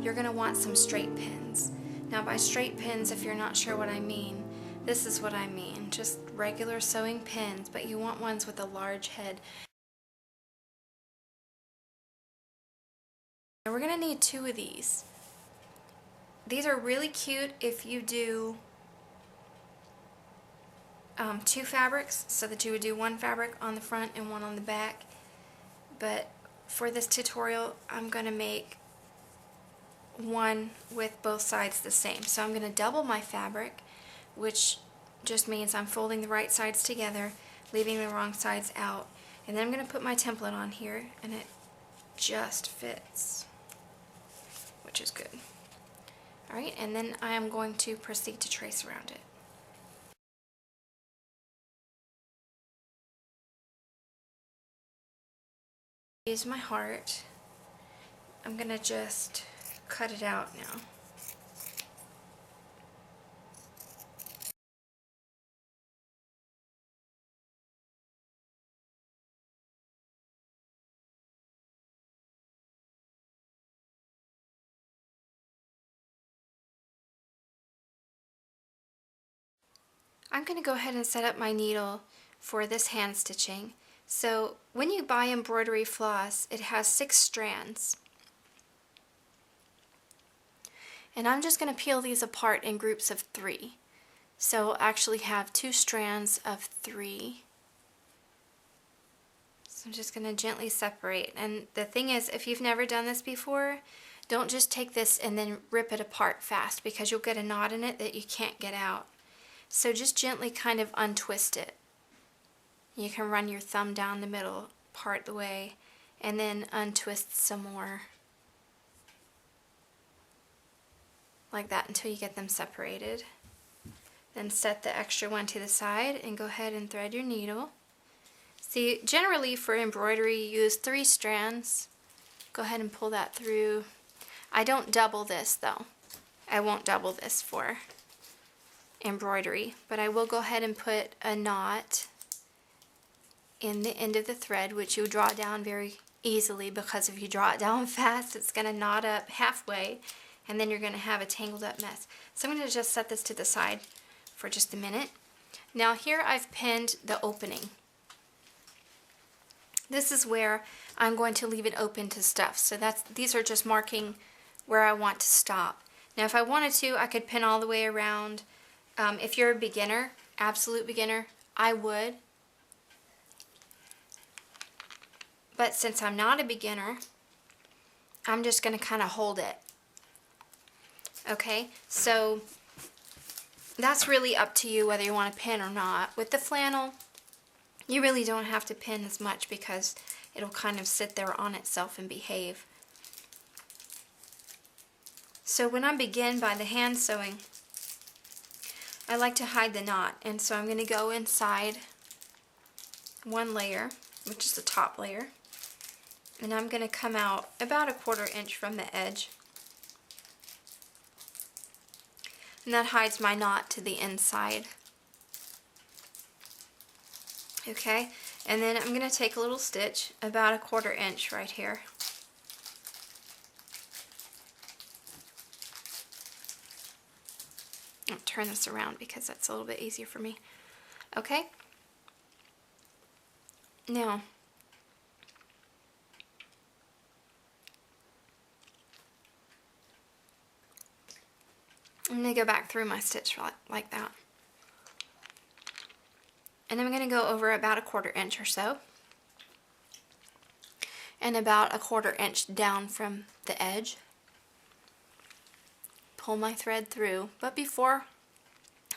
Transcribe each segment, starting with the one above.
you're going to want some straight pins. Now by straight pins, if you're not sure what I mean, this is what I mean. Just regular sewing pins, but you want ones with a large head. Now we're going to need 2 of these. These are really cute if you do 2 fabrics, so that you would do 1 fabric on the front and 1 on the back. But for this tutorial, I'm going to make one with both sides the same. So I'm going to double my fabric, which just means I'm folding the right sides together, leaving the wrong sides out. And then I'm going to put my template on here, and it just fits, which is good. Alright, and then I am going to proceed to trace around it. Use my heart. I'm going to just cut it out now. I'm going to go ahead and set up my needle for this hand stitching. So when you buy embroidery floss, it has 6 strands. And I'm just going to peel these apart in groups of 3. So I'll actually have 2 strands of 3. So I'm just going to gently separate. And the thing is, if you've never done this before, don't just take this and then rip it apart fast, because you'll get a knot in it that you can't get out. So just gently kind of untwist it. You can run your thumb down the middle part the way and then untwist some more. Like that until you get them separated. Then set the extra one to the side and go ahead and thread your needle. See, generally for embroidery you use 3 strands. Go ahead and pull that through. I don't double this though. I won't double this for embroidery, but I will go ahead and put a knot in the end of the thread, which you draw down very easily, because if you draw it down fast, it's going to knot up halfway, and then you're going to have a tangled up mess. So I'm going to just set this to the side for just a minute. Now here I've pinned the opening. This is where I'm going to leave it open to stuff. So these are just marking where I want to stop. Now if I wanted to, I could pin all the way around. If you're a beginner, absolute beginner, I would. But since I'm not a beginner, I'm just going to kind of hold it. Okay, so that's really up to you whether you want to pin or not. With the flannel, you really don't have to pin as much because it'll kind of sit there on itself and behave. So when I begin by the hand sewing, I like to hide the knot, and so I'm going to go inside one layer, which is the top layer, and I'm going to come out about a 1/4 inch from the edge, and that hides my knot to the inside. Okay, and then I'm going to take a little stitch about a 1/4 inch right here. I'll turn this around because that's a little bit easier for me. Okay, now I'm going to go back through my stitch like that. And I'm going to go over about a 1/4 inch or so, and about a 1/4 inch down from the edge. Pull my thread through, but before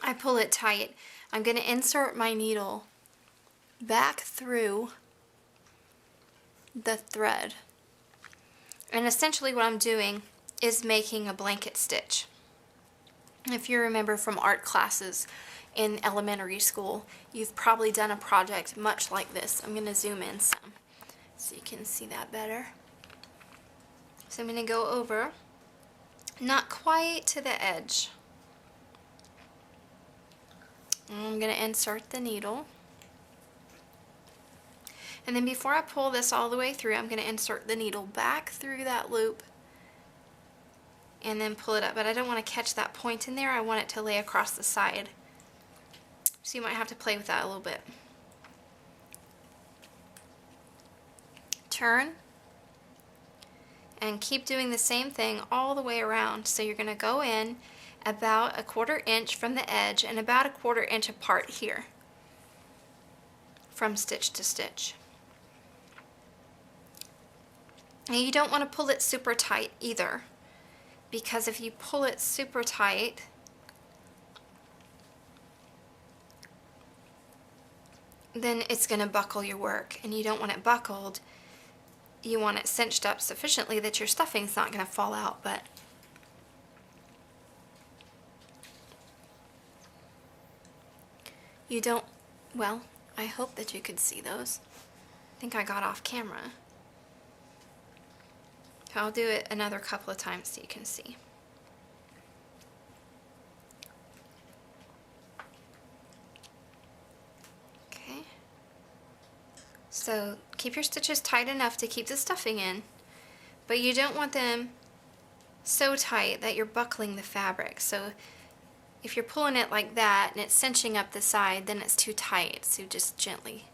I pull it tight, I'm going to insert my needle back through the thread. And essentially what I'm doing is making a blanket stitch. If you remember from art classes in elementary school, you've probably done a project much like this. I'm going to zoom in some so you can see that better. So I'm going to go over, not quite to the edge. And I'm going to insert the needle. And then before I pull this all the way through, I'm going to insert the needle back through that loop and then pull it up, but I don't want to catch that point in there. I want it to lay across the side. So you might have to play with that a little bit. Turn and keep doing the same thing all the way around. So you're going to go in about 1/4 inch from the edge and about 1/4 inch apart here from stitch to stitch. And you don't want to pull it super tight either, because if you pull it super tight, then it's going to buckle your work, and you don't want it buckled. You want it cinched up sufficiently that your stuffing's not going to fall out, but you don't, well, I hope that you could see those. I think I got off camera. I'll do it another couple of times so you can see. Okay. So keep your stitches tight enough to keep the stuffing in, but you don't want them so tight that you're buckling the fabric. So if you're pulling it like that and it's cinching up the side, then it's too tight. So just gently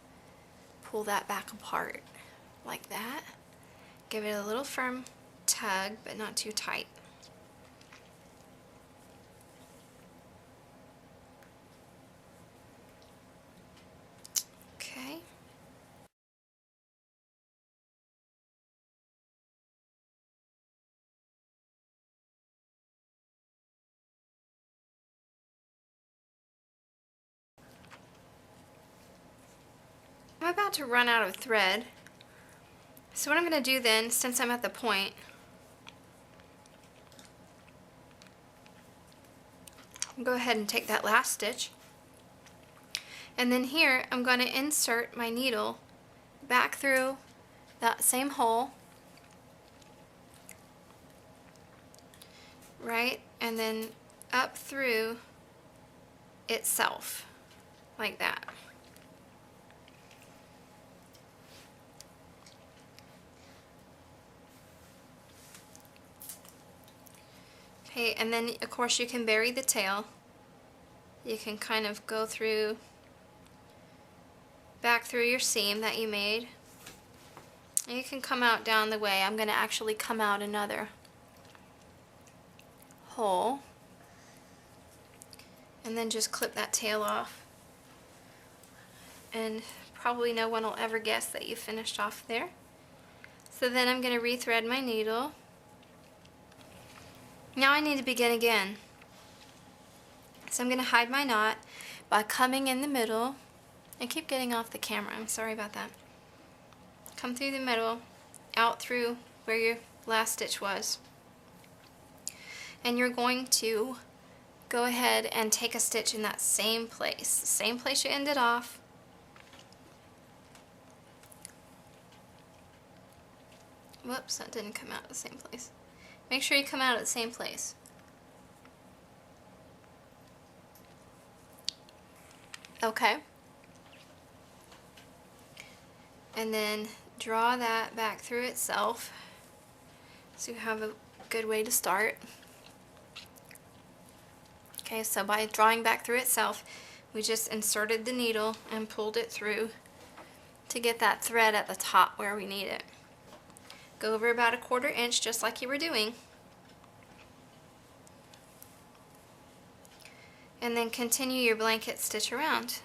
pull that back apart like that. Give it a little firm tug, but not too tight. Okay. I'm about to run out of thread. So what I'm going to do then, since I'm at the point, I'll go ahead and take that last stitch. And then here, I'm going to insert my needle back through that same hole, right? And then up through itself, like that. Okay, and then of course you can bury the tail. You can kind of go through, back through your seam that you made. And you can come out down the way. I'm going to actually come out another hole. And then just clip that tail off. And probably no one will ever guess that you finished off there. So then I'm going to rethread my needle. Now I need to begin again. So I'm going to hide my knot by coming in the middle. I keep getting off the camera, I'm sorry about that. Come through the middle, out through where your last stitch was. And you're going to go ahead and take a stitch in that same place. The same place you ended off. Whoops, that didn't come out at the same place. Make sure you come out at the same place. Okay. And then draw that back through itself so you have a good way to start. Okay, so by drawing back through itself, we just inserted the needle and pulled it through to get that thread at the top where we need it. Go over about 1/4 inch just like you were doing. And then continue your blanket stitch around.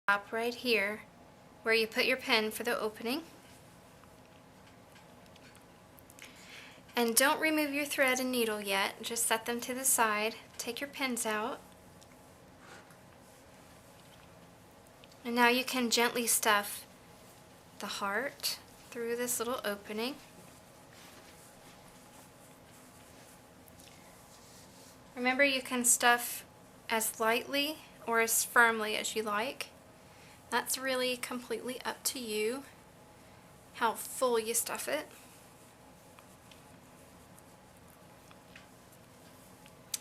Stop right here where you put your pin for the opening. And don't remove your thread and needle yet, just set them to the side. Take your pins out. And now you can gently stuff the heart through this little opening. Remember, you can stuff as lightly or as firmly as you like. That's really completely up to you, how full you stuff it.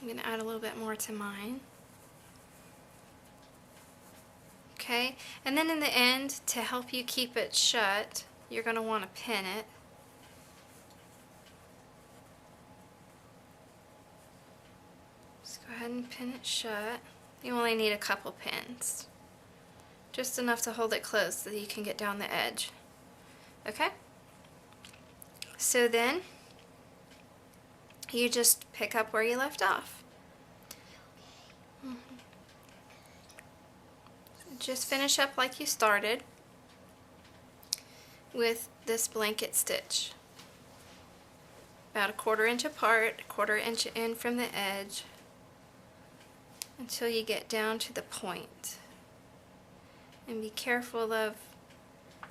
I'm going to add a little bit more to mine. Okay, and then in the end, to help you keep it shut, you're going to want to pin it. Just go ahead and pin it shut. You only need a couple pins. Just enough to hold it closed so that you can get down the edge. Okay? So then, you just pick up where you left off. Just finish up like you started with this blanket stitch. About a 1/4 inch apart, 1/4 inch in from the edge, until you get down to the point. And be careful of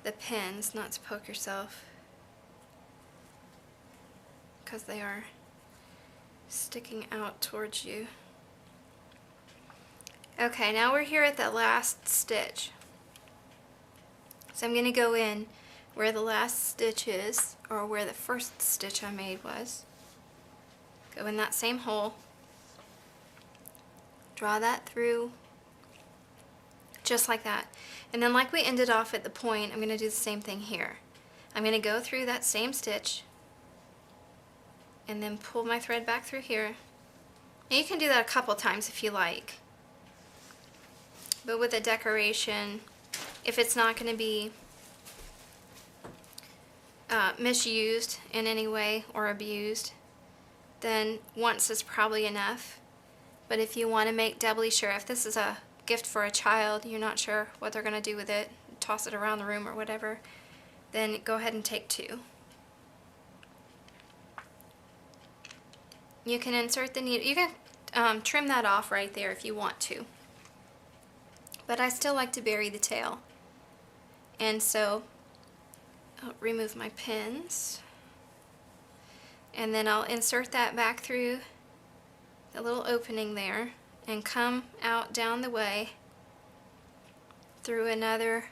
the pins, not to poke yourself, because they are sticking out towards you. Okay, now we're here at the last stitch. So I'm going to go in where the last stitch is, or where the first stitch I made was. Go in that same hole. Draw that through, just like that. And then like we ended off at the point, I'm going to do the same thing here. I'm going to go through that same stitch and then pull my thread back through here. And you can do that a couple times if you like. But with a decoration, if it's not going to be misused in any way or abused, then once is probably enough. But if you want to make doubly sure, if this is a gift for a child, you're not sure what they're going to do with it, toss it around the room or whatever, then go ahead and take 2. You can insert the needle. You can trim that off right there if you want to. But I still like to bury the tail. And so I'll remove my pins. And then I'll insert that back through the little opening there and come out down the way through another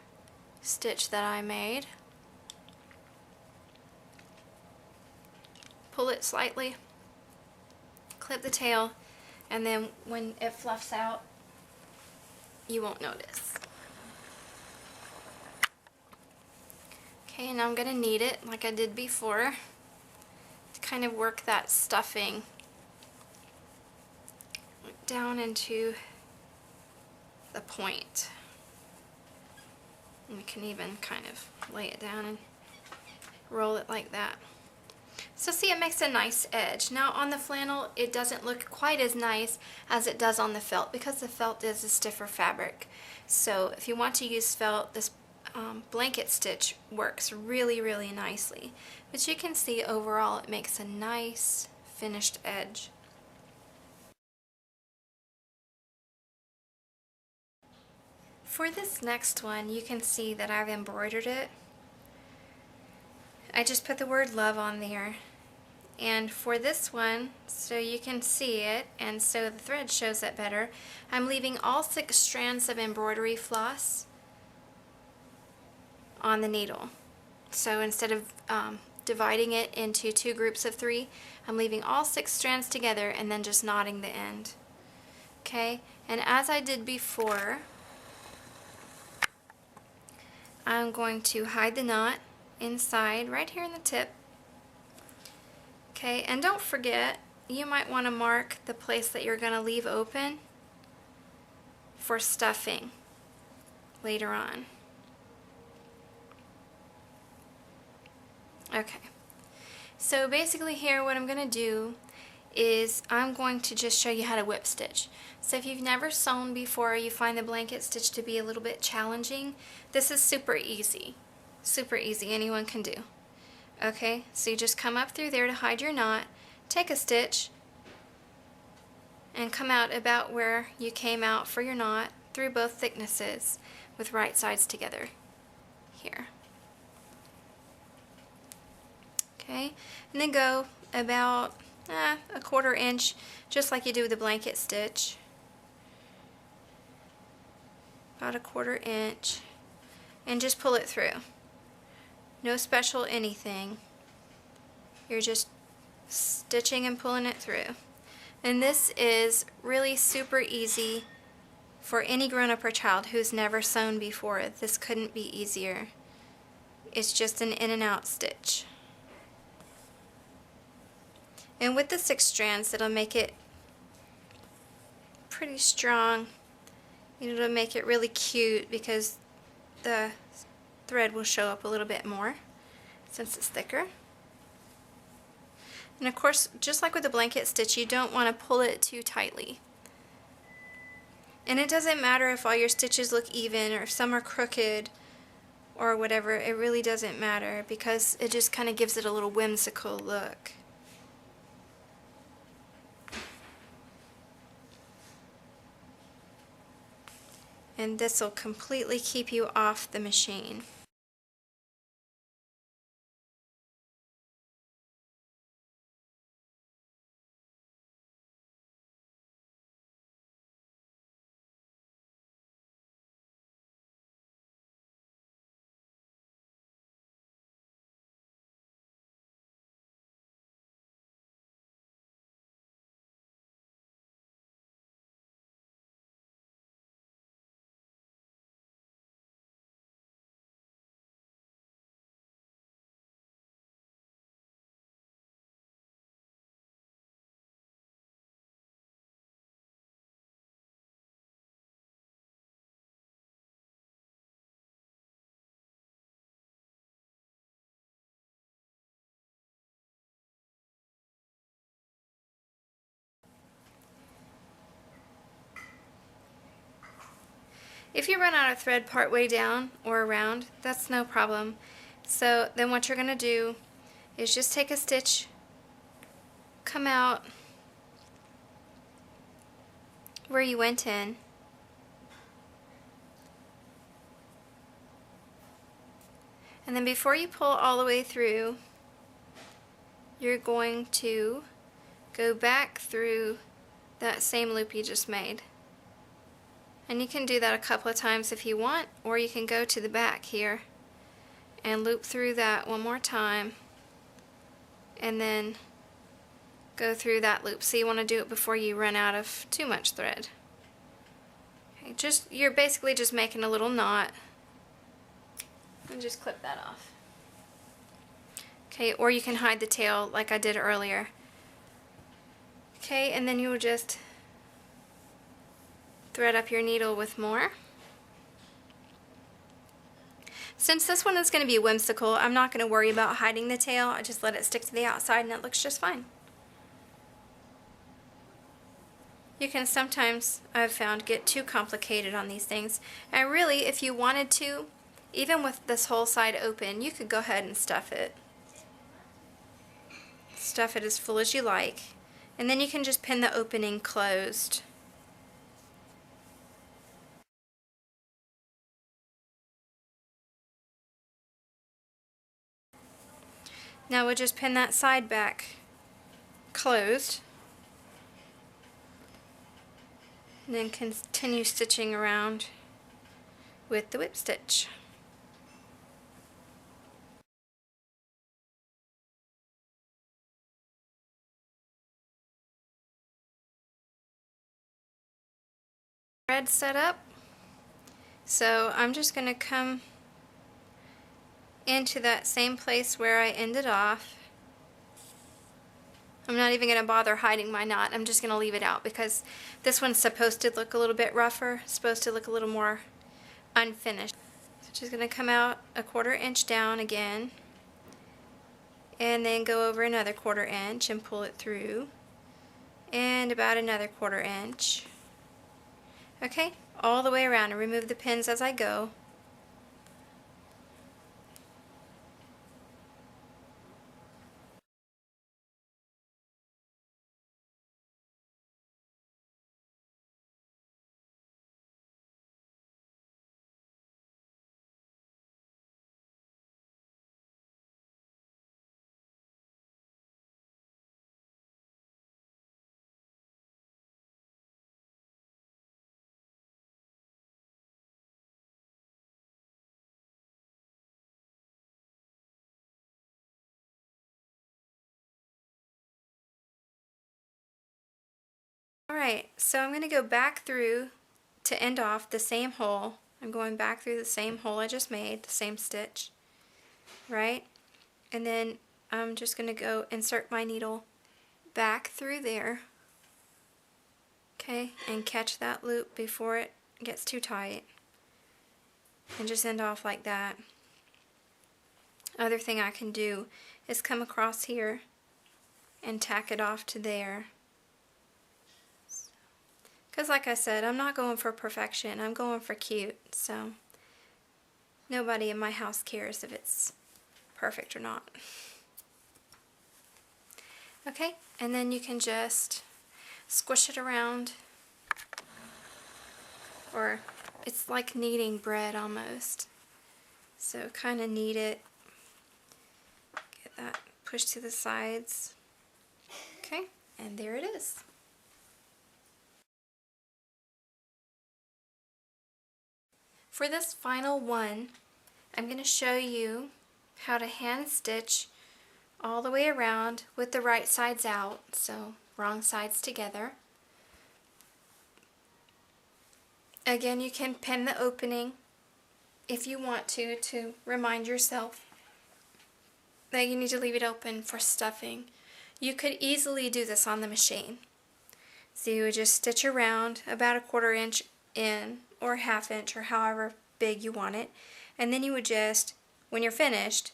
stitch that I made. Pull it slightly, clip the tail, and then when it fluffs out, you won't notice. Okay, now I'm going to knead it like I did before to kind of work that stuffing down into the point. And you can even kind of lay it down and roll it like that. So see, it makes a nice edge. Now on the flannel, it doesn't look quite as nice as it does on the felt because the felt is a stiffer fabric. So if you want to use felt, this blanket stitch works really, really nicely. But you can see overall it makes a nice finished edge. For this next one, you can see that I've embroidered it. I just put the word love on there. And for this one, so you can see it, and so the thread shows it better, I'm leaving all 6 strands of embroidery floss on the needle. So instead of dividing it into 2 groups of 3, I'm leaving all 6 strands together and then just knotting the end. Okay, and as I did before, I'm going to hide the knot inside right here in the tip. Okay, and don't forget, you might want to mark the place that you're going to leave open for stuffing later on. Okay, so basically here what I'm going to do is I'm going to just show you how to whip stitch. So if you've never sewn before, you find the blanket stitch to be a little bit challenging, this is super easy, anyone can do. Okay, so you just come up through there to hide your knot, take a stitch, and come out about where you came out for your knot through both thicknesses with right sides together here. Okay, and then go about a 1/4 inch, just like you do with a blanket stitch. About a 1/4 inch, and just pull it through. No special anything. You're just stitching and pulling it through. And this is really super easy for any grown-up or child who's never sewn before. This couldn't be easier. It's just an in and out stitch. And with the 6 strands, it'll make it pretty strong. It'll make it really cute because the thread will show up a little bit more since it's thicker. And of course, just like with the blanket stitch, you don't want to pull it too tightly. And it doesn't matter if all your stitches look even or if some are crooked or whatever. It really doesn't matter because it just kind of gives it a little whimsical look. And this will completely keep you off the machine. If you run out of thread part way down or around, that's no problem. So then what you're going to do is just take a stitch, come out where you went in, and then before you pull all the way through, you're going to go back through that same loop you just made. And you can do that a couple of times if you want, or you can go to the back here and loop through that one more time and then go through that loop. So you want to do it before you run out of too much thread. Okay, you're basically just making a little knot and just clip that off. Okay, or you can hide the tail like I did earlier. Okay, and then you will just thread up your needle with more. Since this one is going to be whimsical, I'm not going to worry about hiding the tail. I just let it stick to the outside and it looks just fine. You can sometimes, I've found, get too complicated on these things. And really, if you wanted to, even with this whole side open, you could go ahead and stuff it. Stuff it as full as you like. And then you can just pin the opening closed. Now we'll just pin that side back closed. And then continue stitching around with the whip stitch. Thread set up. So I'm just going to come into that same place where I ended off. I'm not even going to bother hiding my knot. I'm just going to leave it out because this one's supposed to look a little bit rougher, supposed to look a little more unfinished. So just going to come out a 1/4 inch down again and then go over another 1/4 inch and pull it through and about another 1/4 inch. Okay, all the way around, and remove the pins as I go. Alright, so I'm going to go back through to end off the same hole. I'm going back through the same hole I just made, the same stitch, right? And then I'm just going to go insert my needle back through there, okay, and catch that loop before it gets too tight, and just end off like that. Other thing I can do is come across here and tack it off to there. Because like I said, I'm not going for perfection, I'm going for cute, so nobody in my house cares if it's perfect or not. Okay, and then you can just squish it around, or it's like kneading bread almost. So kind of knead it, get that pushed to the sides. Okay, and there it is. For this final one, I'm going to show you how to hand stitch all the way around with the right sides out, so wrong sides together. Again, you can pin the opening if you want to remind yourself that you need to leave it open for stuffing. You could easily do this on the machine. So you would just stitch around about a 1/4 inch in, or 1/2 inch, or however big you want it, and then you would just, when you're finished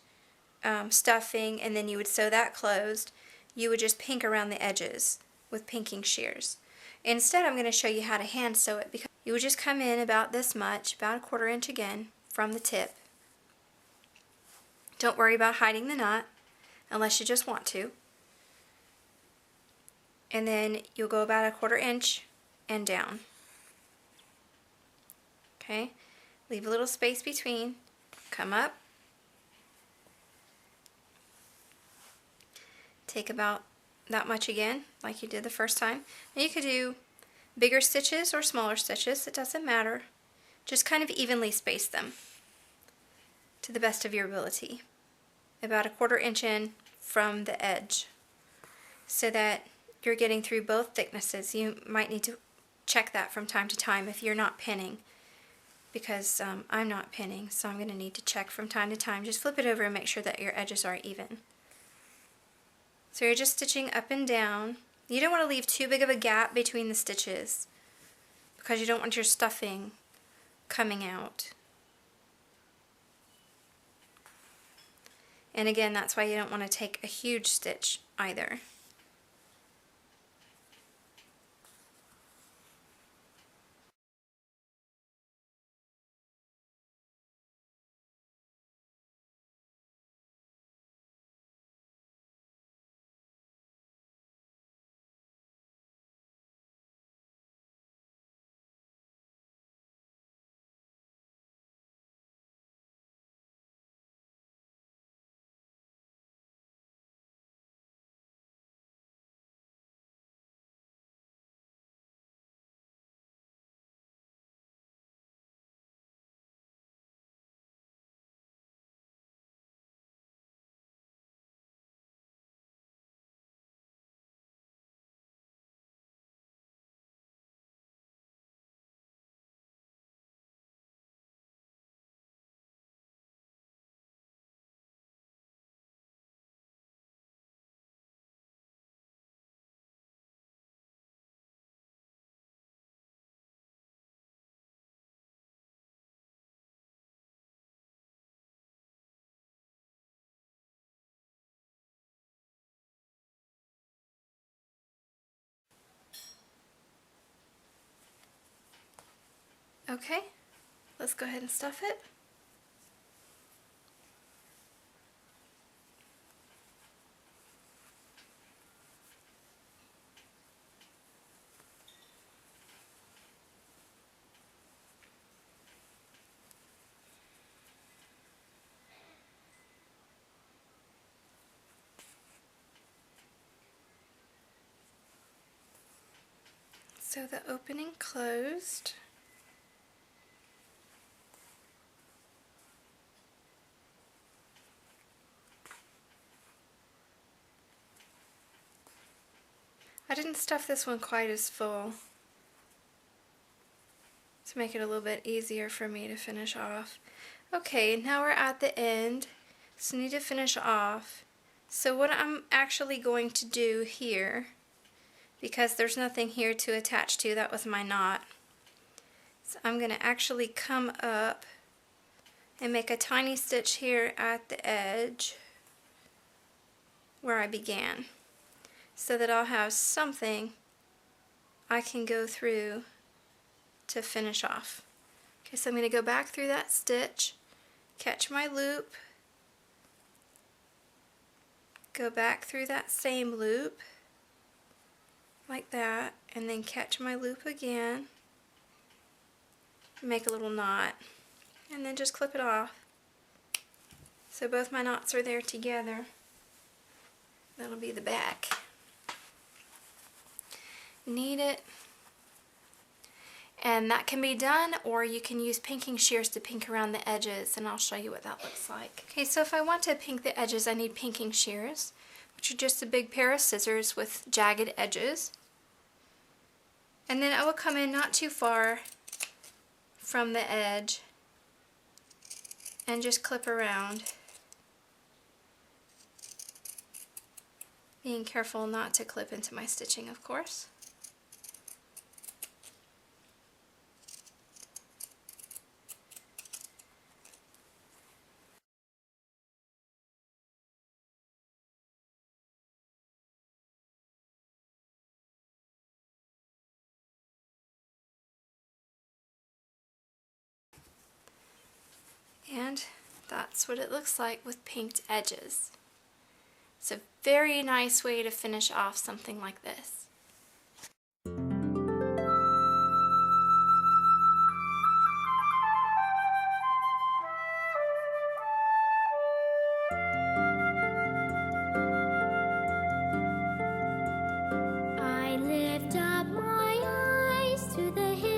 stuffing, and then you would sew that closed, you would just pink around the edges with pinking shears. Instead, I'm going to show you how to hand sew it, because you would just come in about this much, about a 1/4 inch again from the tip. Don't worry about hiding the knot unless you just want to. And then you'll go about a 1/4 inch and down. Okay, leave a little space between, come up, take about that much again, like you did the first time. And you could do bigger stitches or smaller stitches, it doesn't matter. Just kind of evenly space them to the best of your ability. About a 1/4 inch in from the edge, so that you're getting through both thicknesses. You might need to check that from time to time if you're not pinning, because I'm not pinning, so I'm going to need to check from time to time. Just flip it over and make sure that your edges are even. So you're just stitching up and down. You don't want to leave too big of a gap between the stitches, because you don't want your stuffing coming out. And again, that's why you don't want to take a huge stitch either. Okay, let's go ahead and stuff it. So the opening closed. I didn't stuff this one quite as full to make it a little bit easier for me to finish off. Okay, now we're at the end, so I need to finish off. So what I'm actually going to do here, because there's nothing here to attach to, that was my knot. So I'm going to actually come up and make a tiny stitch here at the edge where I began, so that I'll have something I can go through to finish off. Okay, so I'm going to go back through that stitch, catch my loop, go back through that same loop like that, and then catch my loop again, make a little knot, and then just clip it off. So both my knots are there together. That'll be the back. Knead it. And that can be done, or you can use pinking shears to pink around the edges, and I'll show you what that looks like. Okay, so if I want to pink the edges, I need pinking shears, which are just a big pair of scissors with jagged edges. And then I will come in not too far from the edge and just clip around, being careful not to clip into my stitching, of course. And that's what it looks like with pinked edges. It's a very nice way to finish off something like this. I lift up my eyes to the hills.